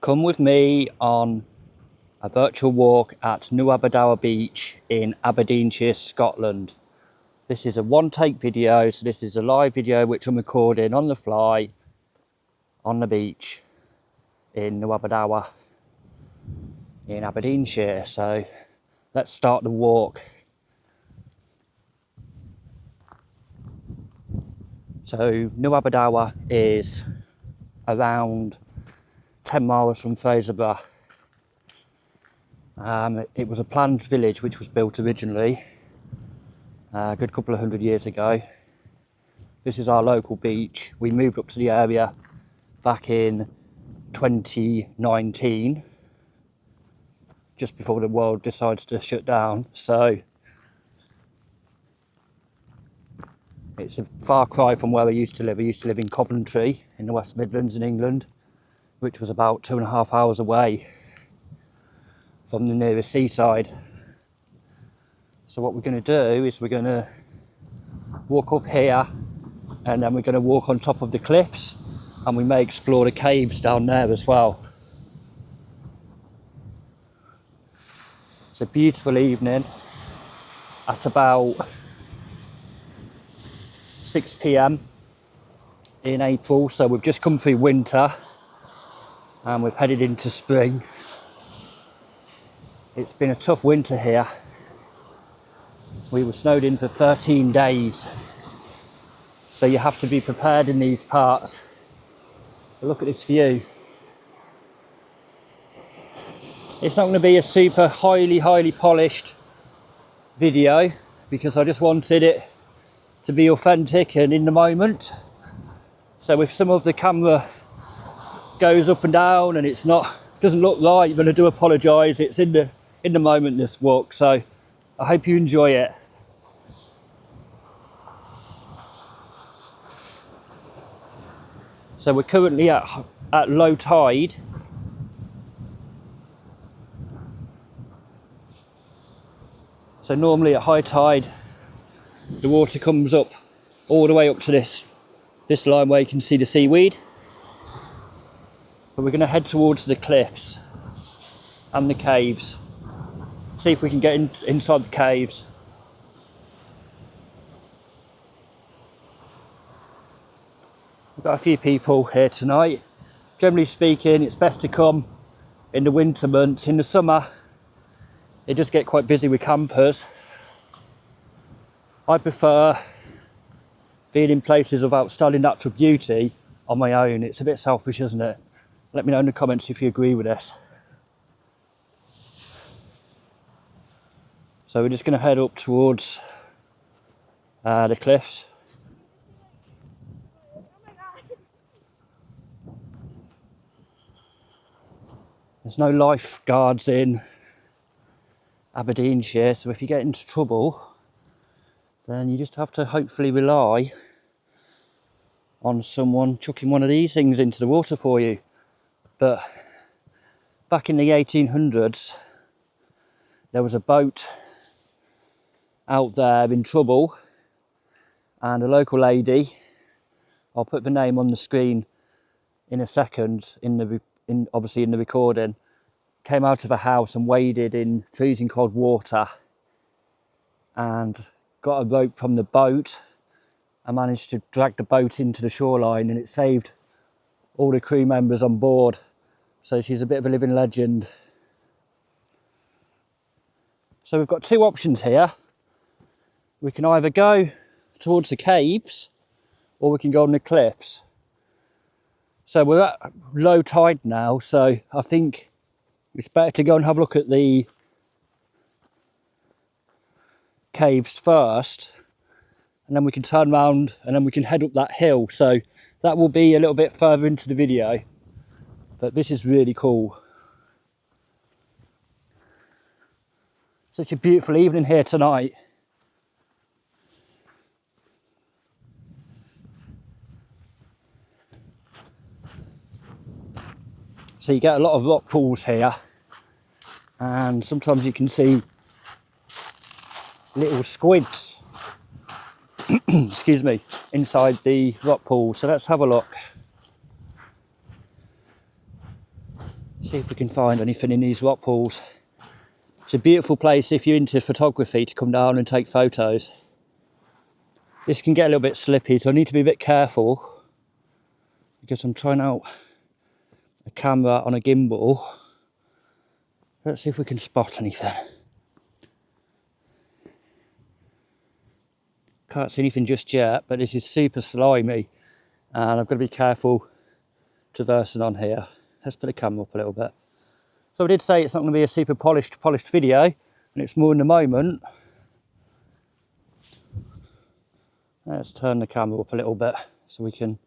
Come with me on a virtual walk at North Aberdour Beach in Aberdeenshire, Scotland. This is a one-take video, so this is a live video which I'm recording on the fly on the beach in North Aberdour in Aberdeenshire. So let's start the walk. So North Aberdour is around 10 miles from Fraserburgh. It was a planned village which was built originally a good couple of 100 years ago. This is our local beach. We moved up to the area back in 2019, just before the world decides to shut down. So it's a far cry from where I used to live. I used to live in Coventry in the West Midlands in England, which was about 2.5 hours away from the nearest seaside. So what we're going to do is we're going to walk up here, and then we're going to walk on top of the cliffs, and we may explore the caves down there as well. It's a beautiful evening at about 6 p.m. in April. So we've just come through winter and we've headed into spring. It's been a tough winter here. We were snowed in for 13 days. So you have to be prepared in these parts. But look at this view. It's not going to be a super highly polished video because I just wanted it to be authentic and in the moment. So if some of the camera goes up and down and it's doesn't look right, then I do apologise. It's in the moment, this walk. So I hope you enjoy it. So we're currently at low tide. So normally at high tide, the water comes up all the way up to this line where you can see the seaweed. But we're going to head towards the cliffs and the caves. See if we can get inside the caves. We've got a few people here tonight. Generally speaking, it's best to come in the winter months. In the summer, it does get quite busy with campers. I prefer being in places of outstanding natural beauty on my own. It's a bit selfish, isn't it? Let me know in the comments if you agree with this. So we're just going to head up towards the cliffs. There's no lifeguards in Aberdeenshire, so if you get into trouble, then you just have to hopefully rely on someone chucking one of these things into the water for you. But back in the 1800s, there was a boat out there in trouble, and a local lady, I'll put the name on the screen in a second, obviously in the recording, came out of a house and waded in freezing cold water and got a rope from the boat and managed to drag the boat into the shoreline, and it saved all the crew members on board. So she's a bit of a living legend. So we've got two options here. We can either go towards the caves or we can go on the cliffs. So we're at low tide now, so I think it's better to go and have a look at the caves first, and then we can turn around and then we can head up that hill. So that will be a little bit further into the video, but this is really cool. Such a beautiful evening here tonight. So you get a lot of rock pools here, and sometimes you can see little squids excuse me, inside the rock pool. So let's have a look. See if we can find anything in these rock pools. It's a beautiful place if you're into photography to come down and take photos. This can get a little bit slippy, so I need to be a bit careful because I'm trying out a camera on a gimbal. Let's see if we can spot anything. Can't see anything just yet, but this is super slimy and I've got to be careful traversing on here. Let's put the camera up a little bit. So I did say it's not going to be a super polished video, and it's more in the moment. Let's turn the camera up a little bit so we can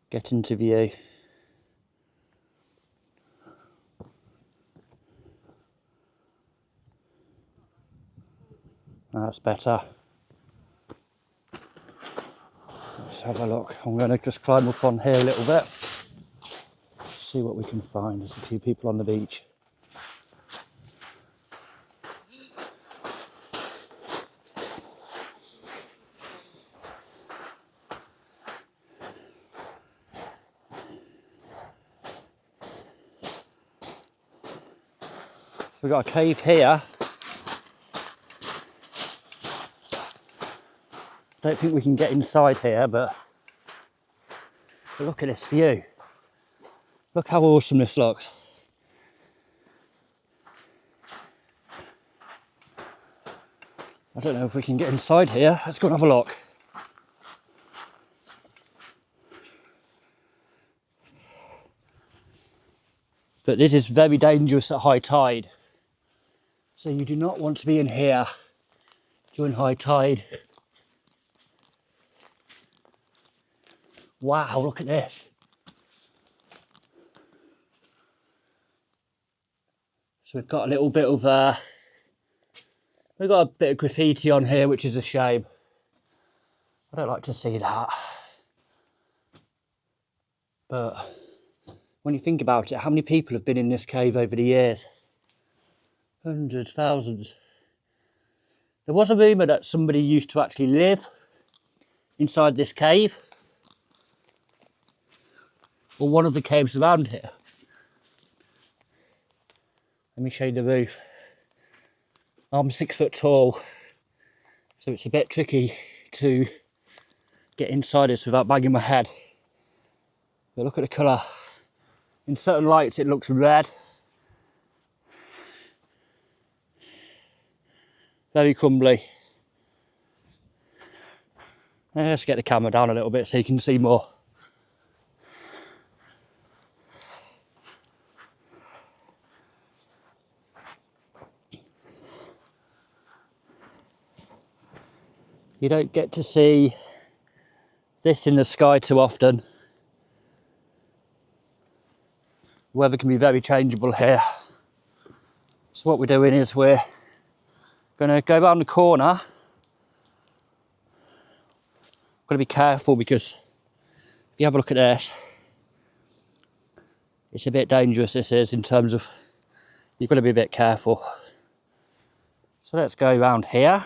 get into view. That's better. Let's have a look. I'm going to just climb up on here a little bit. See what we can find. There's a few people on the beach. So we've got a cave here. Don't think we can get inside here, but look at this view. Look how awesome this looks. I don't know if we can get inside here. Let's go and have a look. But this is very dangerous at high tide. So you do not want to be in here during high tide. Wow, look at this. So we've got a little bit of, we've got a bit of graffiti on here, which is a shame. I don't like to see that. But when you think about it, how many people have been in this cave over the years? Hundreds, thousands. There was a rumour that somebody used to actually live inside this cave, or one of the caves around here. Let me show you the roof. I'm 6 foot tall, so it's a bit tricky to get inside this without banging my head. But look at the colour. In certain lights it looks red. Very crumbly. Let's get the camera down a little bit so you can see more. You don't get to see this in the sky too often. Weather can be very changeable here. So what we're doing is we're going to go around the corner. Got to be careful because if you have a look at this, it's a bit dangerous, this is, in terms of you've got to be a bit careful. So let's go around here.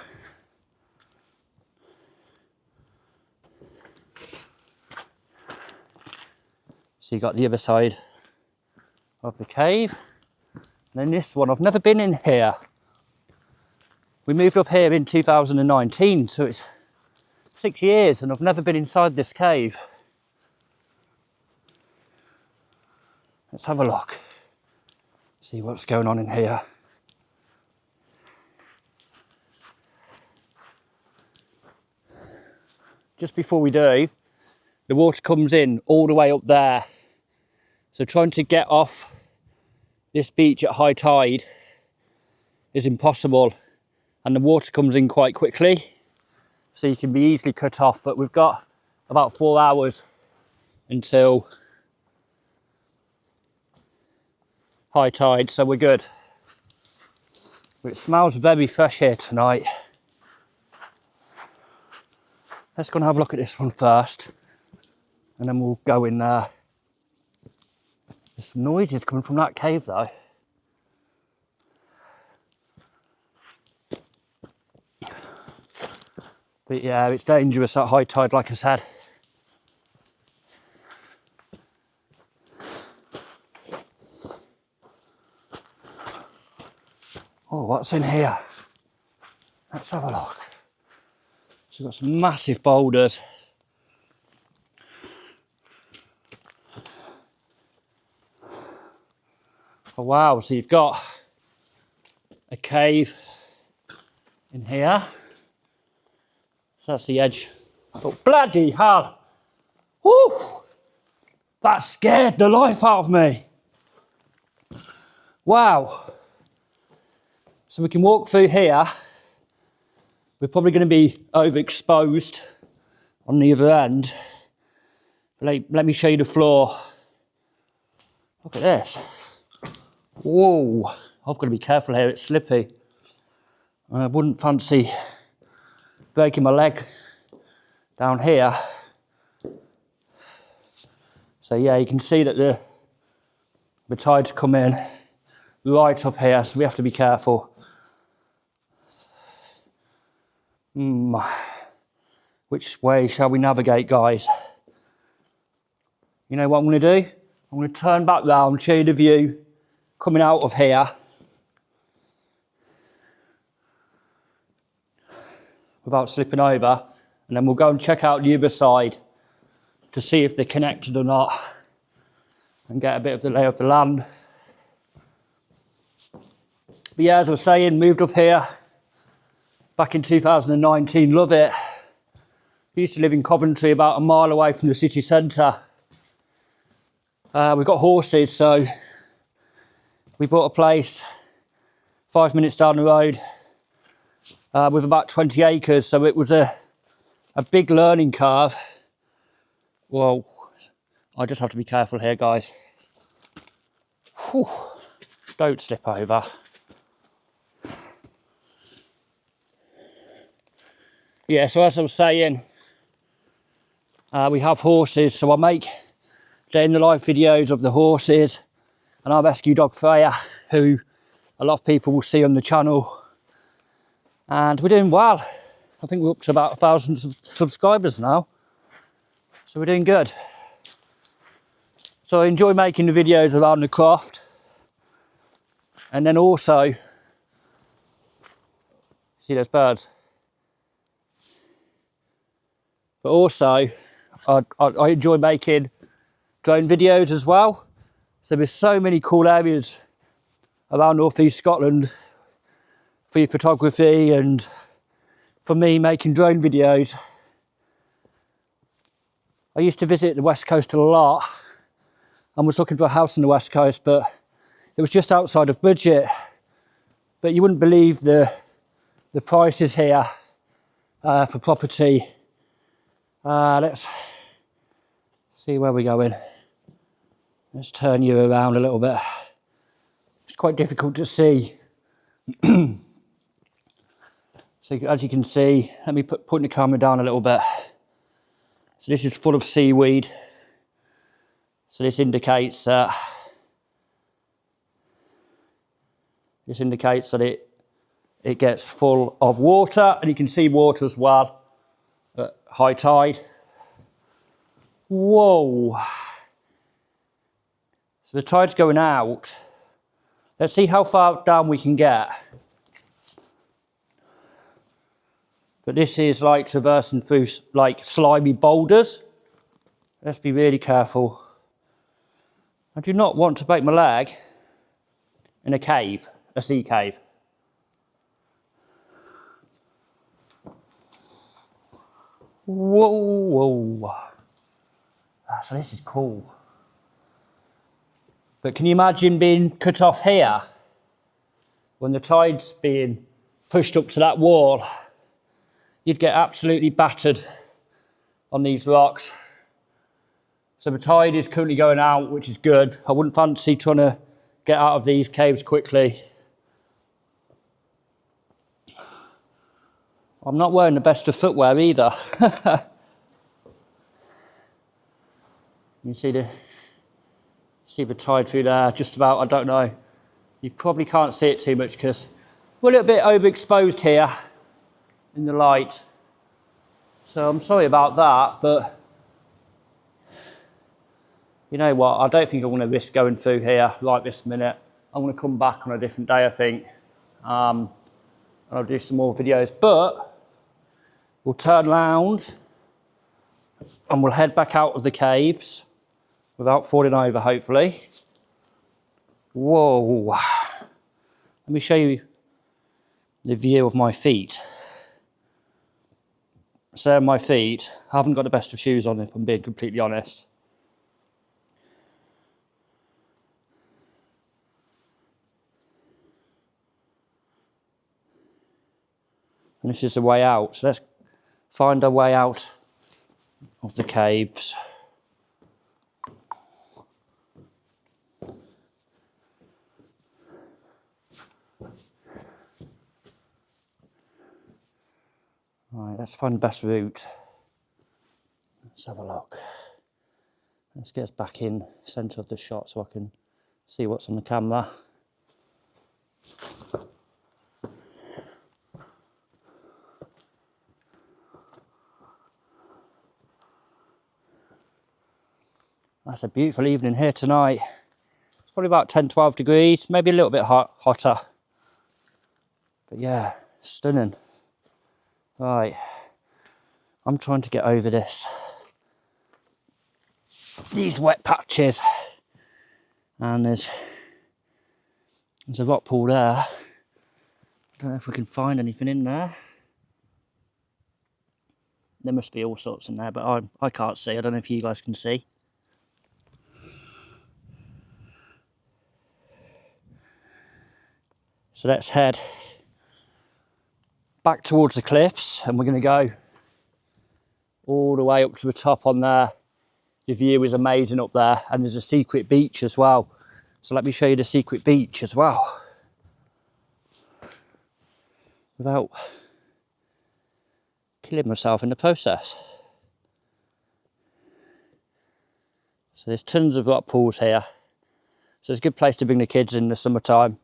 So you got the other side of the cave. And then this one, I've never been in here. We moved up here in 2019, so it's 6 years and I've never been inside this cave. Let's have a look. See what's going on in here. Just before we do, the water comes in all the way up there. So trying to get off this beach at high tide is impossible. And the water comes in quite quickly. So you can be easily cut off. But we've got about 4 hours until high tide, so we're good. But it smells very fresh here tonight. Let's go and have a look at this one first. And then we'll go in there. There's some noises coming from that cave though. But yeah, it's dangerous at high tide, like I said. Oh, what's in here? Let's have a look. So we've got some massive boulders. Oh wow, so you've got a cave in here. So that's the edge. Oh, bloody hell! Woo! That scared the life out of me. Wow. So we can walk through here. We're probably going to be overexposed on the other end. But let me show you the floor. Look at this. Whoa. I've got to be careful here, it's slippy. I wouldn't fancy breaking my leg down here. So yeah, you can see that the tides come in right up here, so we have to be careful. Which way shall we navigate, guys? You know what I'm going to do? I'm going to turn back round, show you the view coming out of here. Without slipping over, and then we'll go and check out the other side to see if they're connected or not and get a bit of the lay of the land. But yeah, as I was saying, moved up here back in 2019, love it. Used to live in Coventry, about a mile away from the city centre. We've got horses, so we bought a place 5 minutes down the road with about 20 acres, so it was a big learning curve. Whoa, I just have to be careful here, guys. Whew. Don't slip over. Yeah, so as I was saying, we have horses, so I make day in the life videos of the horses and our rescue dog Freya, who a lot of people will see on the channel. And we're doing well. I think we're up to about 1,000 subscribers now. So we're doing good. So I enjoy making the videos around the craft. And then also, see those birds? But also, I enjoy making drone videos as well. So there's so many cool areas around North East Scotland for your photography and for me making drone videos. I used to visit the West Coast a lot and was looking for a house on the West Coast, but it was just outside of budget. But you wouldn't believe the prices here for property. Let's see where we're going. Let's turn you around a little bit. It's quite difficult to see. So as you can see, let me put the camera down a little bit. So this is full of seaweed. So this indicates that it gets full of water, and you can see water as well at high tide. Whoa. So the tide's going out. Let's see how far down we can get. But this is like traversing through like slimy boulders. Let's be really careful. I do not want to break my leg in a cave, a sea cave. Whoa, whoa. So this is cool. But can you imagine being cut off here when the tide's being pushed up to that wall? You'd get absolutely battered on these rocks. So the tide is currently going out, which is good. I wouldn't fancy trying to get out of these caves quickly. I'm not wearing the best of footwear either. You can see the tide through there, just about, I don't know. You probably can't see it too much because we're a little bit overexposed here in the light. So I'm sorry about that, but you know what? I don't think I'm going to risk going through here right this minute. I'm going to come back on a different day, I think. And I'll do some more videos, but we'll turn round and we'll head back out of the caves without falling over, hopefully. Whoa. Let me show you the view of my feet. So my feet, I haven't got the best of shoes on, if I'm being completely honest. And this is the way out. So let's find our way out of the caves. Right, let's find the best route. Let's have a look. Let's get us back in centre of the shot so I can see what's on the camera. That's a beautiful evening here tonight. It's probably about 10-12 degrees, maybe a little bit hotter. But yeah, stunning. Right, I'm trying to get over these wet patches. And there's a rock pool there. I don't know if we can find anything in there. There must be all sorts in there, but I can't see. I don't know if you guys can see. So let's head back towards the cliffs, and we're going to go all the way up to the top on there. The view is amazing up there, and there's a secret beach as well. So let me show you the secret beach as well, without killing myself in the process. So there's tons of rock pools here. So it's a good place to bring the kids in the summertime.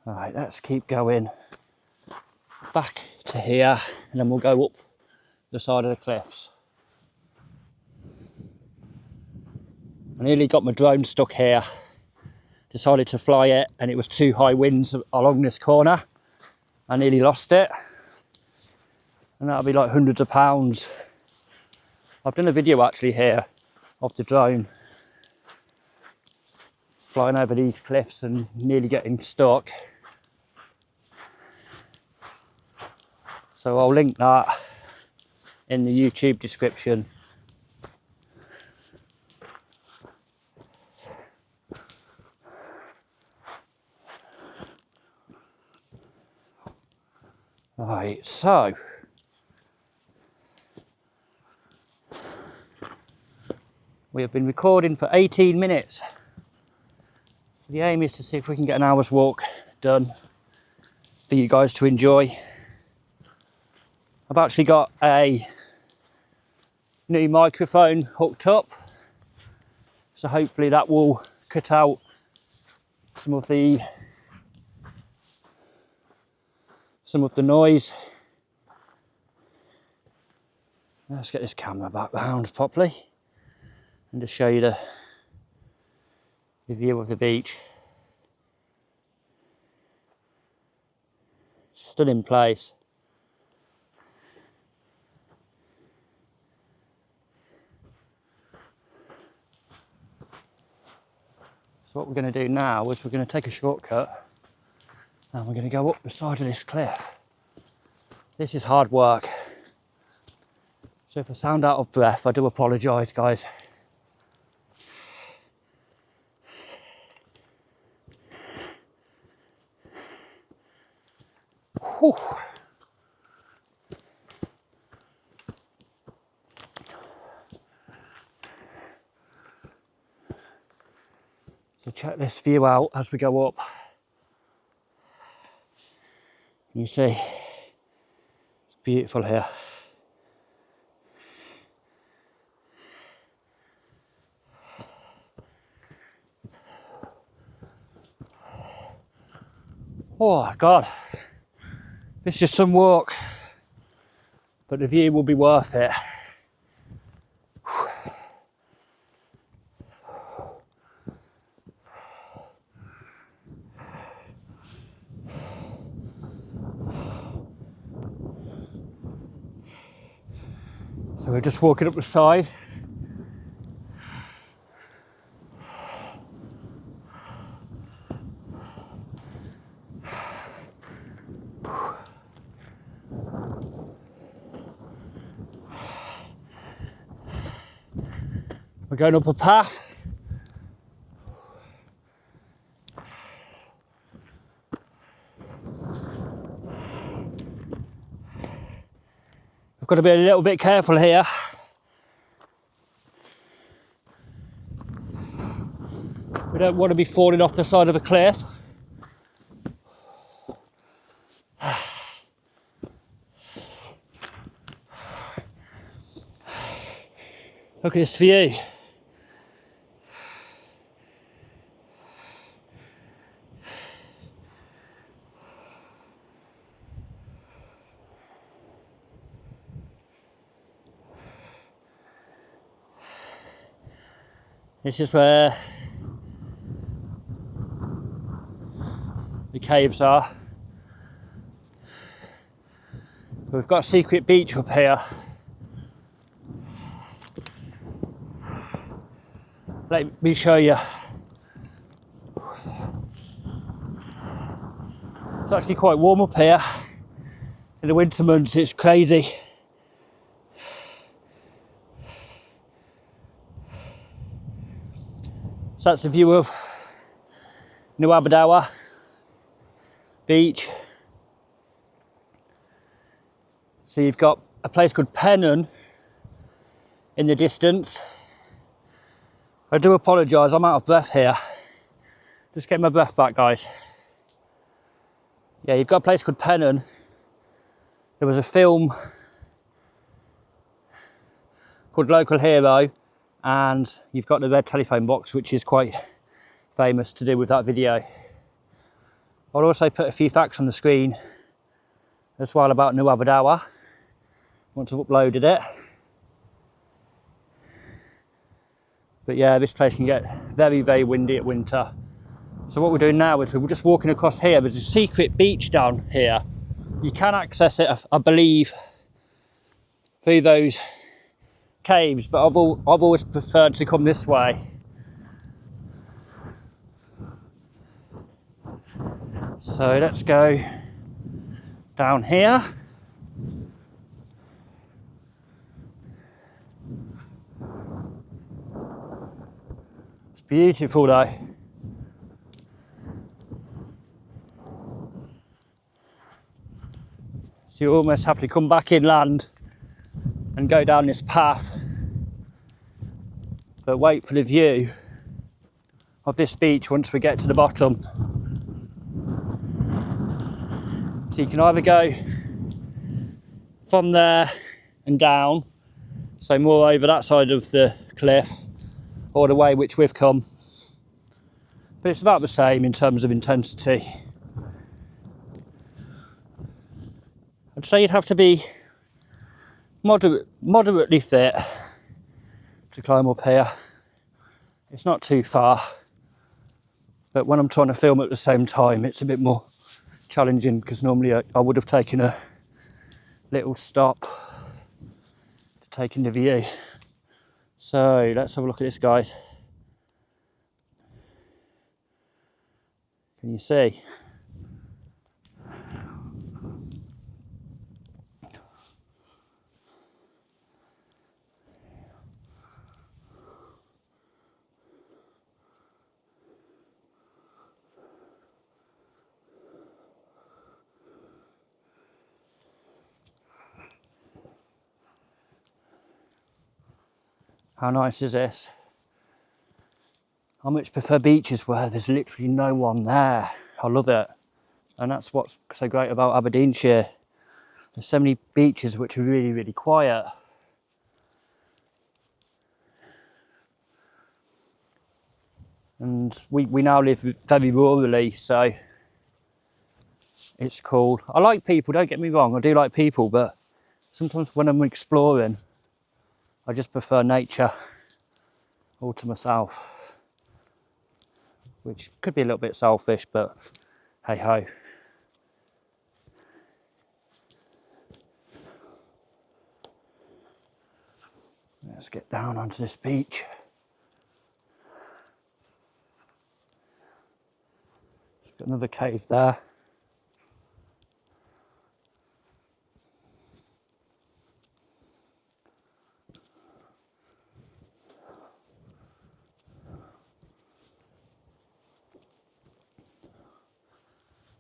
Alright, let's keep going back to here, and then we'll go up the side of the cliffs. I nearly got my drone stuck here. Decided to fly it, and it was too high winds along this corner. I nearly lost it, and that'll be like hundreds of pounds. I've done a video actually here of the drone flying over these cliffs and nearly getting stuck. So I'll link that in the YouTube description. Right, so we have been recording for 18 minutes. So the aim is to see if we can get an hour's walk done for you guys to enjoy. I've actually got a new microphone hooked up, so hopefully that will cut out some of the noise. Let's get this camera back round properly and just show you the view of the beach. Stunning place. So what we're going to do now is we're going to take a shortcut, and we're going to go up the side of this cliff. This is hard work. So if I sound out of breath, I do apologise, guys. Whew. So check this view out as we go up. You see, it's beautiful here. Oh God, It's just some walk, but the view will be worth it. So we're just walking up the side. We're going up a path. We've got to be a little bit careful here. We don't want to be falling off the side of a cliff. Look at this view. This is where the caves are. We've got a secret beach up here. Let me show you. It's actually quite warm up here. In the winter months it's crazy. So that's a view of North Aberdour Beach. So you've got a place called Pennan in the distance. I do apologise, I'm out of breath here. Just get my breath back, guys. Yeah, you've got a place called Pennan. There was a film called Local Hero, and you've got the red telephone box, which is quite famous to do with that video. I'll also put a few facts on the screen as well about North Aberdour once I've uploaded it. But yeah, this place can get very, very windy at winter. So what we're doing now is we're just walking across here. There's a secret beach down here. You can access it, I believe, through those caves, but I've always preferred to come this way. So let's go down here. It's beautiful though. So you almost have to come back inland and go down this path, but wait for the view of this beach once we get to the bottom. So you can either go from there and down, so more over that side of the cliff, or the way which we've come. But it's about the same in terms of intensity. I'd say you'd have to be moderately fit to climb up here. It's not too far, but when I'm trying to film at the same time, it's a bit more challenging, because normally I would have taken a little stop to take in the view. So let's have a look at this, guys. Can you see? How nice is this? I much prefer beaches where there's literally no one there. I love it. And that's what's so great about Aberdeenshire. There's so many beaches which are really, really quiet. And we now live very rurally, so It's cool. I like people, don't get me wrong, I do like people, but sometimes when I'm exploring, I just prefer nature all to myself, which could be a little bit selfish, but hey ho. Let's get down onto this beach. Got another cave there.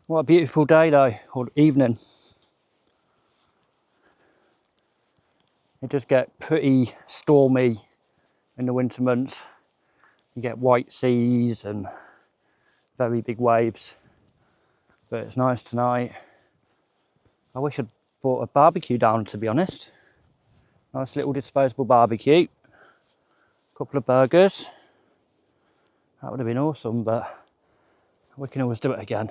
What a beautiful day though, or evening. It does get pretty stormy in the winter months. You get white seas and very big waves, but it's nice tonight. I wish I'd brought a barbecue down, to be honest. Nice little disposable barbecue, a couple of burgers. That would have been awesome, but we can always do it again.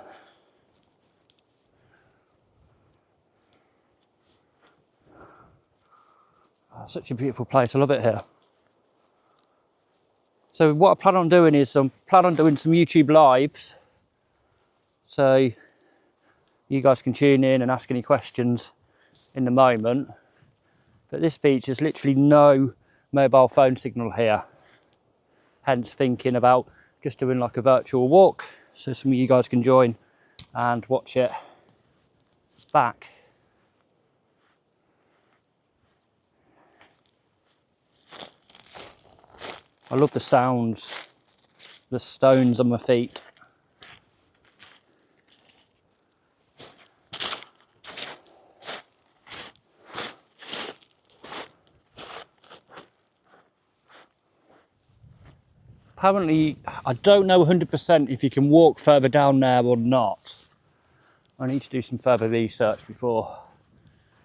Oh, such a beautiful place, I love it here. So what I plan on doing is I plan on doing some YouTube lives. So you guys can tune in and ask any questions in the moment. But this beach, there's literally no mobile phone signal here. Hence thinking about just doing like a virtual walk so some of you guys can join and watch it back. I love the sounds, the stones on my feet. Apparently, I don't know 100% if you can walk further down there or not. I need to do some further research before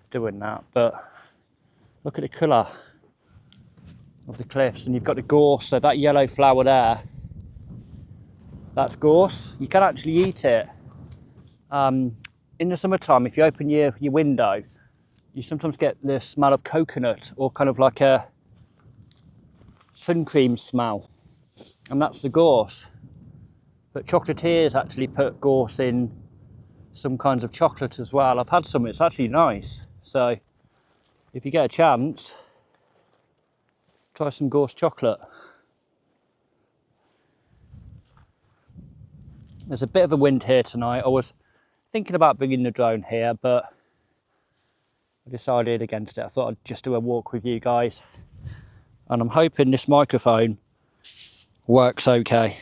doing that, but look at the colour of the cliffs, and you've got the gorse, so that yellow flower there, that's gorse. You can actually eat it. In the summertime, if you open your window, you sometimes get the smell of coconut or kind of like a sun cream smell, and that's the gorse. But chocolatiers actually put gorse in some kinds of chocolate as well. I've had some, it's actually nice. So if you get a chance, try some gorse chocolate. There's a bit of a wind here tonight. I was thinking about bringing the drone here, but I decided against it. I thought I'd just do a walk with you guys. And I'm hoping this microphone works okay.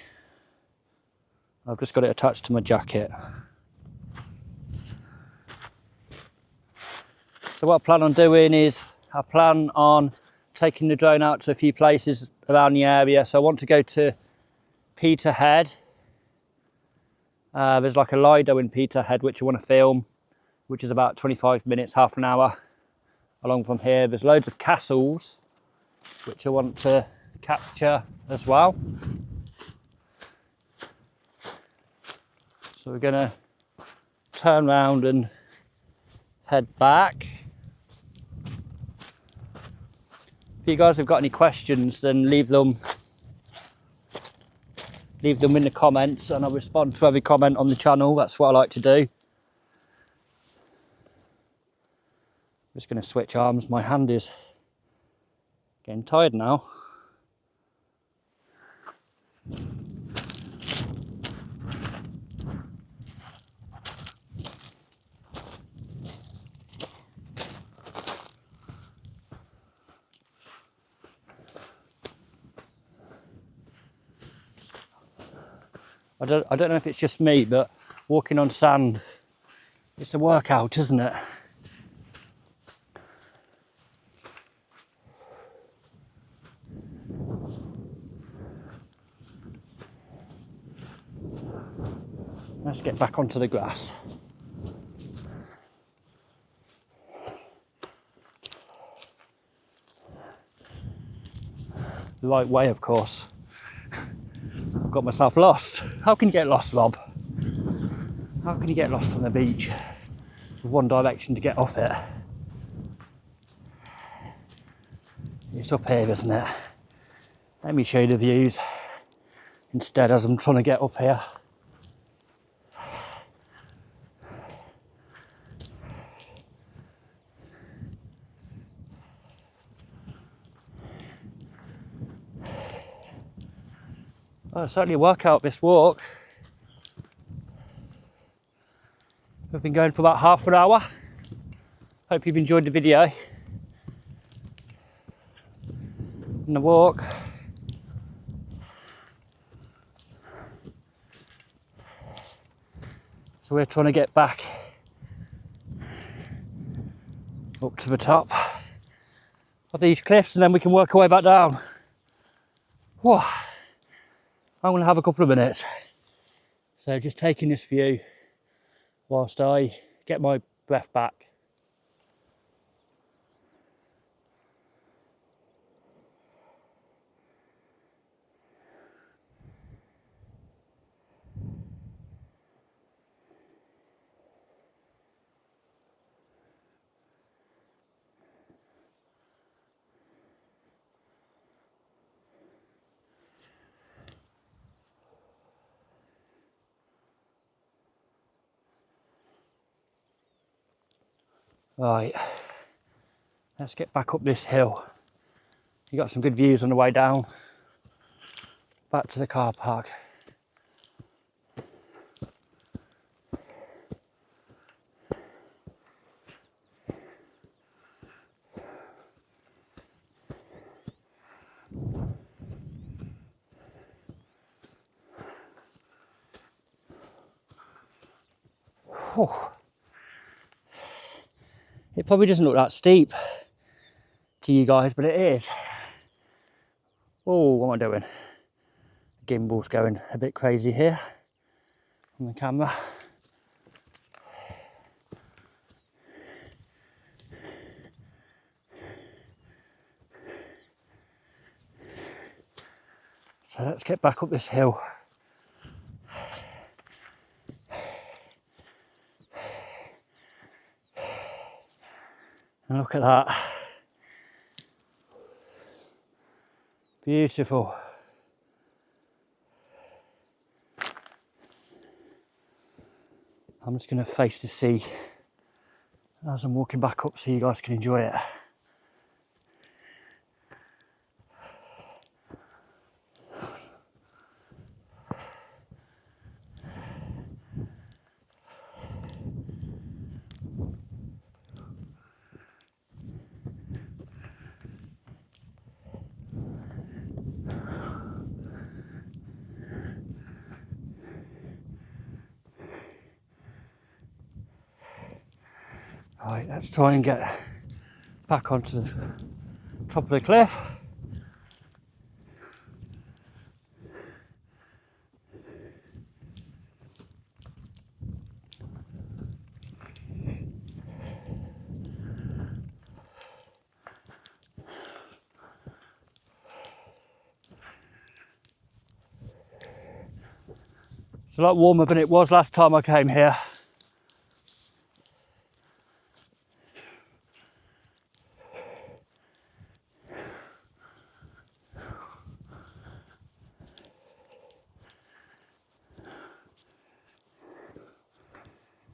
I've just got it attached to my jacket. So what I plan on doing is, I plan on taking the drone out to a few places around the area. So I want to go to Peterhead. There's like a Lido in Peterhead which I want to film, which is about 25 minutes, half an hour along from here. There's loads of castles which I want to capture as well. So we're gonna turn around and head back. If you guys have got any questions, then leave them in the comments and I'll respond to every comment on the channel. That's what I like to do. I'm just going to switch arms. My hand is getting tired now. I don't know if it's just me, but walking on sand, it's a workout, isn't it? Let's get back onto the grass. The right way, of course. I've got myself lost. How can you get lost, Rob? How can you get lost on the beach with one direction to get off it? It's up here, isn't it? Let me show you the views instead as I'm trying to get up here. Well, it's certainly a workout, this walk. We've been going for about half an hour. Hope you've enjoyed the video and the walk. So we're trying to get back up to the top of these cliffs and then we can work our way back down. Whoa. I'm going to have a couple of minutes. So just taking this view whilst I get my breath back. Right, let's get back up this hill. You got some good views on the way down. Back to the car park. Whew. It probably doesn't look that steep to you guys, but it is. Oh, what am I doing? The gimbal's going a bit crazy here on the camera. So let's get back up this hill. And look at that. Beautiful. I'm just going to face the sea as I'm walking back up so you guys can enjoy it. Right, let's try and get back onto the top of the cliff. It's a lot warmer than it was last time I came here.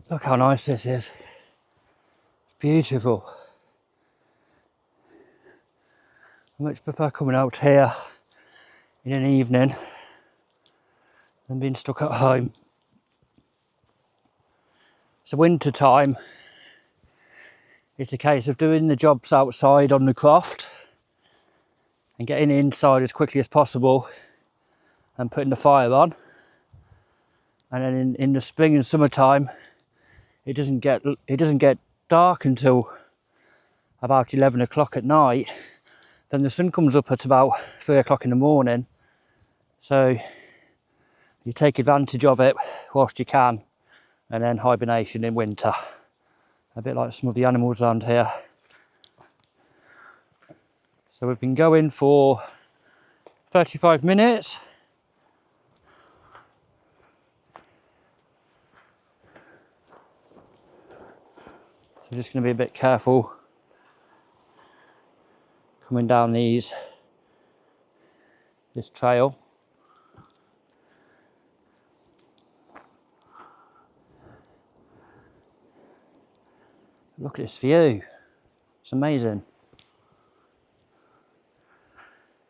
Look how nice this is. It's beautiful. I much prefer coming out here in an evening than being stuck at home. It's winter time. It's a case of doing the jobs outside on the croft and getting inside as quickly as possible and putting the fire on. And then in the spring and summertime, it doesn't get dark until about 11 o'clock at night. Then the sun comes up at about 3 o'clock in the morning. So you take advantage of it whilst you can, and then hibernation in winter. A bit like some of the animals around here. So we've been going for 35 minutes. I'm just going to be a bit careful coming down this trail. Look at this view, it's amazing.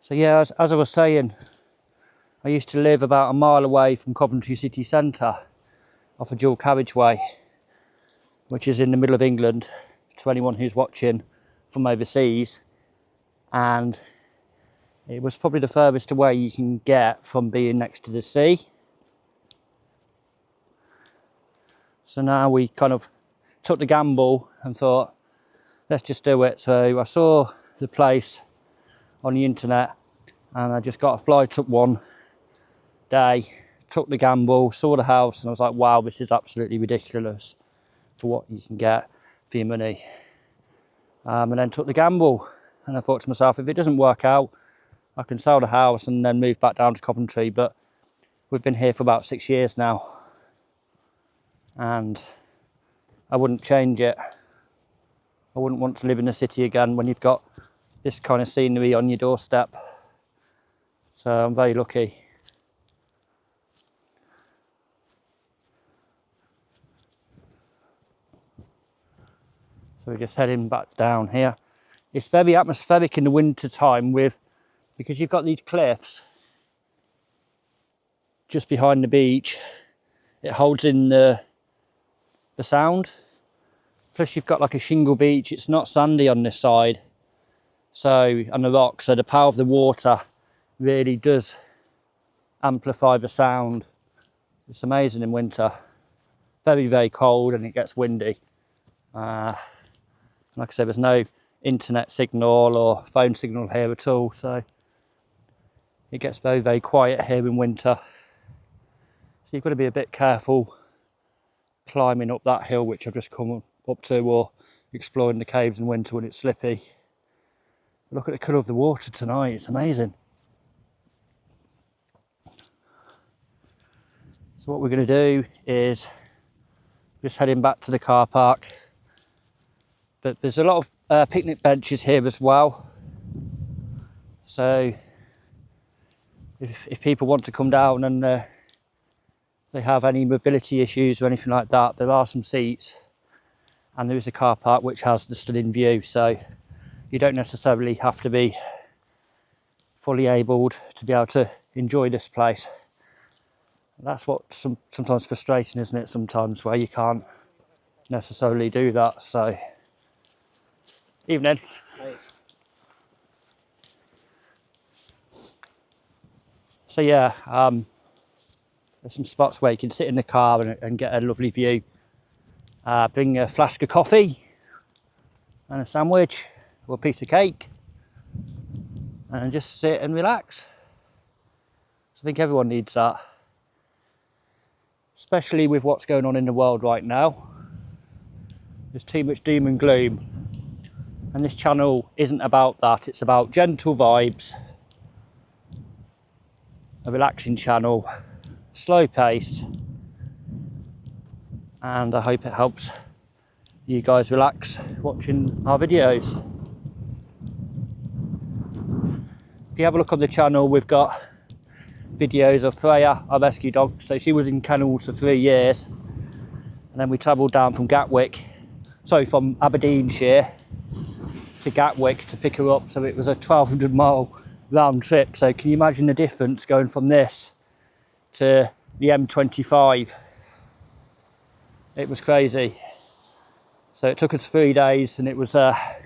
So yeah, as I was saying, I used to live about a mile away from Coventry city centre off a dual carriageway, which is in the middle of England to anyone who's watching from overseas, and it was probably the furthest away you can get from being next to the sea. So now we kind of took the gamble and thought, let's just do it. So I saw the place on the internet and I just got a flight up one day, took the gamble, saw the house, and I was like, wow, this is absolutely ridiculous for what you can get for your money. And then took the gamble, and I thought to myself, if it doesn't work out, I can sell the house and then move back down to Coventry. But we've been here for about 6 years now, and I wouldn't change it. I wouldn't want to live in the city again when you've got this kind of scenery on your doorstep. So I'm very lucky. So we're just heading back down here. It's very atmospheric in the winter time because you've got these cliffs just behind the beach. It holds in the sound. Plus you've got like a shingle beach. It's not sandy on this side. So, and the rocks, so the power of the water really does amplify the sound. It's amazing in winter. Very, very cold, and it gets windy. Like I said, there's no internet signal or phone signal here at all, so it gets very, very quiet here in winter. So you've got to be a bit careful climbing up that hill, which I've just come up to, or exploring the caves in winter when it's slippy. Look at the colour of the water tonight, it's amazing. So what we're going to do is just heading back to the car park. But there's a lot of picnic benches here as well. So if people want to come down and they have any mobility issues or anything like that, there are some seats. And there is a car park which has the stunning view. So you don't necessarily have to be fully abled to be able to enjoy this place. That's what sometimes frustrating, isn't it? Sometimes where you can't necessarily do that. So, evening. Hey. So yeah, there's some spots where you can sit in the car and get a lovely view. Bring a flask of coffee and a sandwich or a piece of cake, and just sit and relax. So I think everyone needs that, especially with what's going on in the world right now. There's too much doom and gloom, and this channel isn't about that. It's about gentle vibes, a relaxing channel, slow paced, and I hope it helps you guys relax watching our videos. If you have a look on the channel, we've got videos of Freya, our rescue dog. So she was in kennels for 3 years, and then we travelled down from from Aberdeenshire to Gatwick to pick her up. So it was a 1,200 mile round trip. So can you imagine the difference going from this to the M25? It was crazy. So it took us 3 days, and it was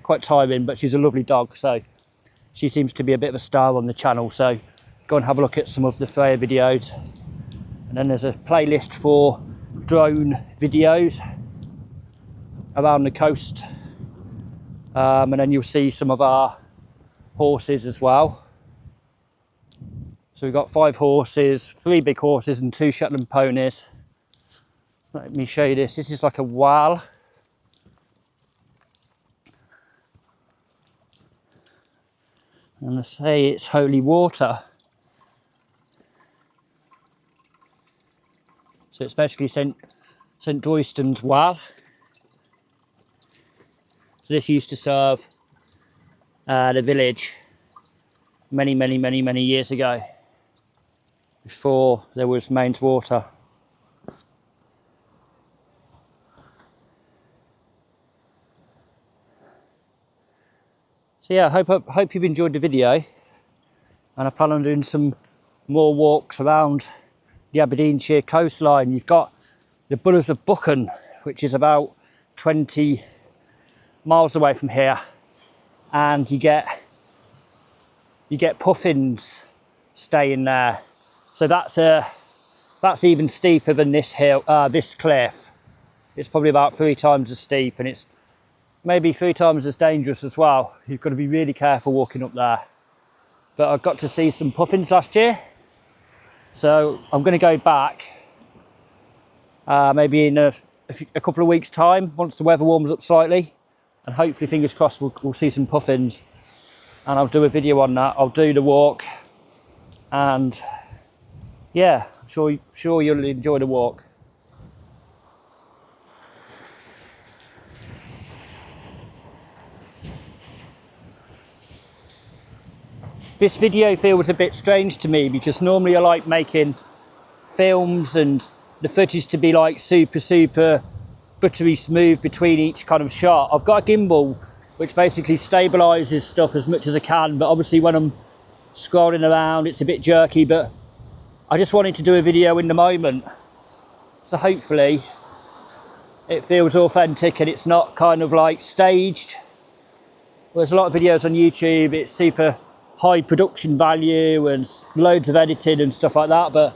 quite tiring, but she's a lovely dog. So she seems to be a bit of a star on the channel. So go and have a look at some of the Freya videos. And then there's a playlist for drone videos around the coast. And then you'll see some of our horses as well. So we've got 5 horses, 3 big horses and 2 Shetland ponies. Let me show you this. This is like a wal. And they say it's holy water. So it's basically St Drostan's wal. So this used to serve the village many years ago, before there was mains water. So yeah, I hope you've enjoyed the video, and I plan on doing some more walks around the Aberdeenshire coastline. You've got the Bullers of Buchan, which is about 20 miles away from here, and you get puffins staying there. So that's even steeper than this hill, this cliff. It's probably about 3 times as steep, and it's maybe 3 times as dangerous as well. You've got to be really careful walking up there. But I got to see some puffins last year, so I'm going to go back maybe in a couple of weeks' time, once the weather warms up slightly, and hopefully, fingers crossed, we'll see some puffins, and I'll do a video on that. I'll do the walk, and yeah, I'm sure you'll enjoy the walk. This video feels a bit strange to me, because normally I like making films and the footage to be like super buttery smooth between each kind of shot. I've got a gimbal which basically stabilises stuff as much as I can, but obviously when I'm scrolling around it's a bit jerky, but I just wanted to do a video in the moment. So hopefully it feels authentic and it's not kind of like staged. There's a lot of videos on YouTube, it's super high production value and loads of editing and stuff like that, but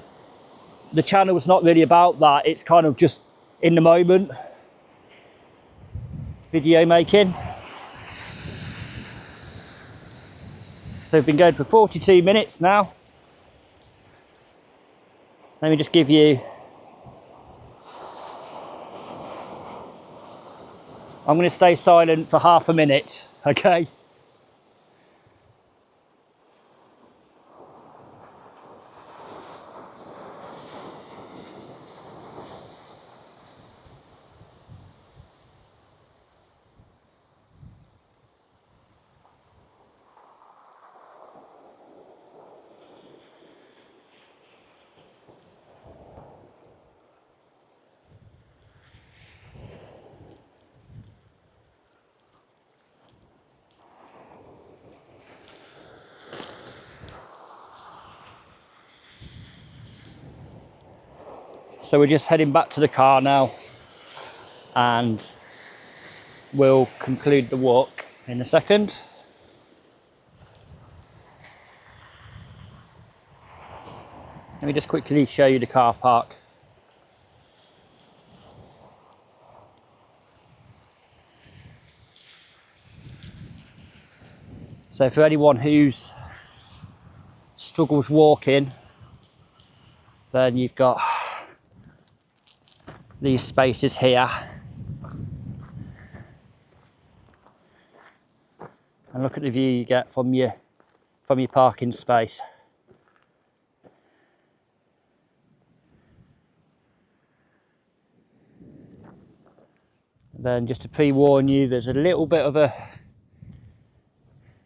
the channel's not really about that. It's kind of just in the moment video making. So we've been going for 42 minutes now. Let me just give you, I'm going to stay silent for half a minute, okay? So we're just heading back to the car now, and we'll conclude the walk in a second. Let me just quickly show you the car park. So for anyone who's struggles walking, then you've got these spaces here, and look at the view you get from your parking space. And then just to pre-warn you, there's a little bit of a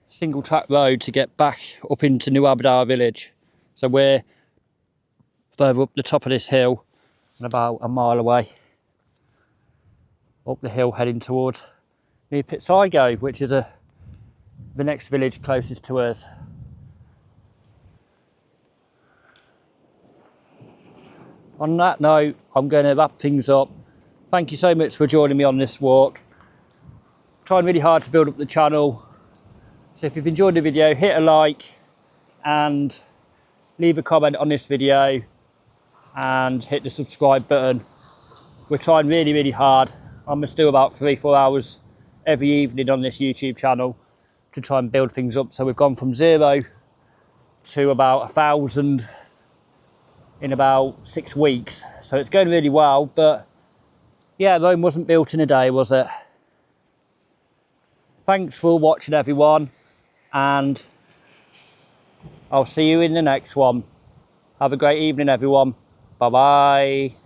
single track road to get back up into New Aberdour village. So we're further up the top of this hill and about a mile away up the hill, heading towards near Cliffside, which is the next village closest to us. On that note, I'm going to wrap things up. Thank you so much for joining me on this walk. Trying really hard to build up the channel. So if you've enjoyed the video, hit a like and leave a comment on this video and hit the subscribe button. We're trying really hard. I'm going to do about 3-4 hours every evening on this YouTube channel to try and build things up. So we've gone from 0 to about 1,000 in about 6 weeks. So it's going really well, but yeah, Rome wasn't built in a day, was it? Thanks for watching, everyone, and I'll see you in the next one. Have a great evening, everyone. Bye-bye.